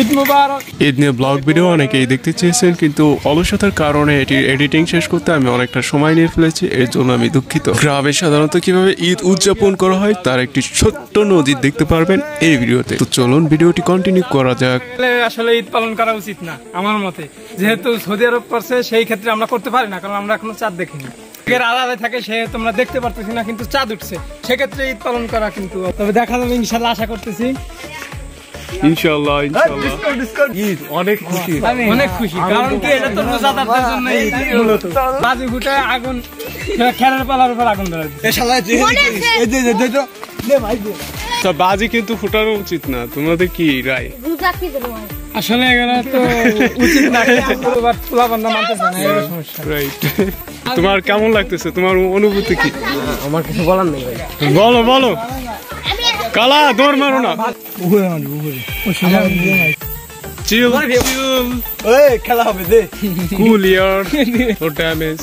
ঈদ মুবারক। ঈদ নিয়ে blog video অনেকেই দেখতে চেয়েছেন, কিন্তু অলসতার কারণে এটির এডিটিং শেষ করতে আমি অনেকটা সময় নিয়ে ফেলেছি, এর জন্য আমি দুঃখিত। গ্রামে সাধারণত কিভাবে ঈদ উদযাপন করা হয় তার একটি ছোট্ট নজির দেখতে পারবেন এই ভিডিওতে। তো চলুন ভিডিওটি কন্টিনিউ করা যাক। আসলে ঈদ পালন করা উচিত না আমার মতে, যেহেতু সৌদি আরব করছে সেই ক্ষেত্রে আমরা করতে পারি না, কারণ আমরা এখনো চাঁদ দেখিনি। আড়ালে থাকে সে তোমরা দেখতে পারতেছি না, কিন্তু চাঁদ উঠছে, সেক্ষেত্রে ঈদ পালন করা কিন্তু তবে দেখা যাবে ইনশাল্লাহ, আশা করতেছি ইনশাআল্লাহ ঈদ অনেক খুশি, অনেক খুশি। কারণ কি এটা তো রোজাদারদের জন্য ঈদ মূলত। বাজি ফুটায় আগুন, খেলার পালার উপর আগুন ধরে তা বাজি কিন্তু ফুটানো উচিত না, তোমাদের কি রায়? আসলে এগুলো তো উচিত না, পোলাপান্না মানতেছে না, এর সমস্যা। রাইট। তোমার কেমন লাগতেছে, তোমার অনুভূতি কি? আমার কিছু বলার নেই ভাই। বলো বলো। কালা দৌড় মারো না। চিল চিল, এই খেলা হবে দে। কুল ইয়ার, নো ড্যামেজ।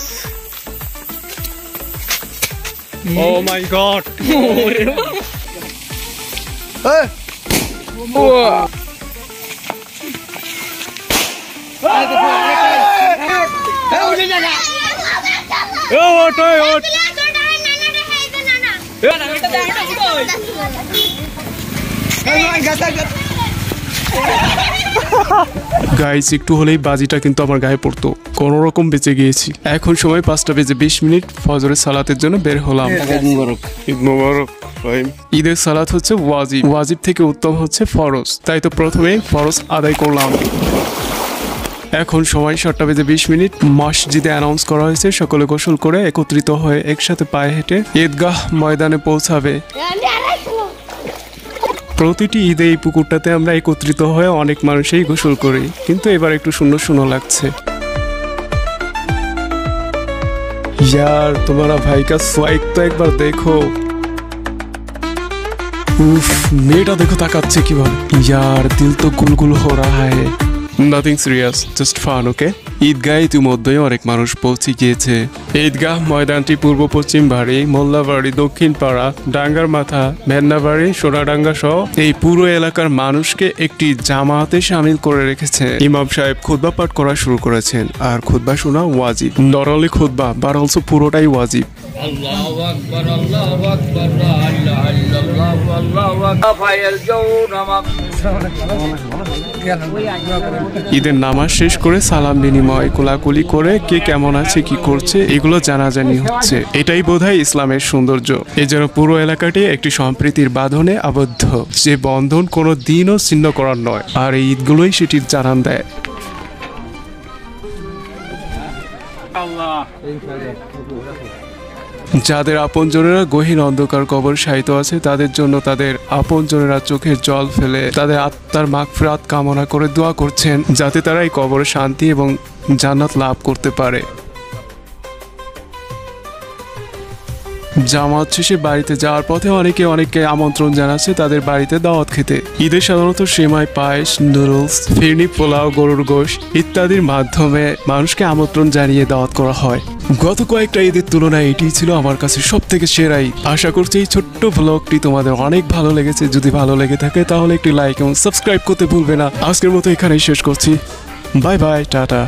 ও মাই গড। গাইস, একটু হলেই বাজিটা কিন্তু আমার গায়ে পড়তো, কোন রকম বেঁচে গিয়েছি। এখন সময় 5:20, ফজরের সালাতের জন্য বের হলাম। ঈদ মোবারক। ঈদের সালাত হচ্ছে ওয়াজিব, ওয়াজিব থেকে উত্তম হচ্ছে ফরজ, তাই তো প্রথমে ফরজ আদায় করলাম। এখন সময় 7:20। মসজিদে অ্যানাউন্স করা হয়েছে সকলে গোসল করে একত্রিত হয়ে একসাথে পায়ে হেঁটে ঈদগাহ ময়দানে পৌঁছাবে। প্রতিটি ঈদে এই পুকুরটাতে আমরা একত্রিত হয়ে অনেক মানুষই গোসল করি, কিন্তু এবার একটু শূন্য শূন্য লাগছে। यार तुम्हारा भाई का स्वाइग तो एक बार देखो। उफ, मेरा देखो ताकाচ্ছে কিভাবে। यार दिल तो गुलगुल हो रहा है। নাথিং সিরিয়াস, জাস্ট ফান, ওকে। ঈদগাহ ইতিমধ্যেই অনেক মানুষ পৌঁছে গিয়েছে। ঈদগাহ ময়দানটি পূর্ব পশ্চিম বাড়ি, মোল্লাবাড়ি, দক্ষিণ পাড়া, ডাঙ্গার মাথা, ভেন্নাবাড়ি, সোনাডাঙ্গা সহ এই পুরো এলাকার মানুষকে একটি জামাতে শামিল করে রেখেছে। ইমাম সাহেব খুতবা পাঠ করা শুরু করেছেন, আর খুতবা শোনা ওয়াজিব, নট অনলি খুতবা বাট অলসো পুরোটাই ওয়াজিব। আল্লাহু আকবার, আল্লাহু আকবার, লা ইলাহা ইল্লাল্লাহ, আল্লাহু আকবার। ঈদের নামাজ শেষ করে সালাম বিনিময়, কোলাকুলি করে কে কেমন আছে কি করছে এগুলো জানাজানি হচ্ছে। এটাই বোধহয় ইসলামের সৌন্দর্য। এ যেন পুরো এলাকাটি একটি সম্প্রীতির বাঁধনে আবদ্ধ, যে বন্ধন কোনো দিনও ছিন্ন করার নয়, আর এই ঈদগুলোই সেটির জানান দেয়। যাদের আপনজনেরা গহীন অন্ধকার কবর শায়িত আছে, তাদের জন্য তাদের আপনজনেরা চোখের জল ফেলে তাদের আত্মার মাগফিরাত কামনা করে দোয়া করছেন, যাতে তারা এই কবরে শান্তি এবং জান্নাত লাভ করতে পারে। জামাত শেষে বাড়িতে যাওয়ার পথে অনেকে আমন্ত্রণ জানাচ্ছে তাদের বাড়িতে দাওয়াত খেতে। ঈদের সাধারণত সেমাই, পায়েস, নুডলস, ফিরনি, পোলাও, গরুর গোশ ইত্যাদির মাধ্যমে মানুষকে আমন্ত্রণ জানিয়ে দাওয়াত করা হয়। গত কয়েকটা ঈদের তুলনায় এটি ছিল আমার কাছে সব থেকে সেরা ঈদ। আশা করছি এই ছোট্ট ব্লগটি তোমাদের অনেক ভালো লেগেছে। যদি ভালো লেগে থাকে তাহলে একটি লাইক এবং সাবস্ক্রাইব করতে ভুলবে না। আজকের মতো এখানেই শেষ করছি। Bye bye, tata.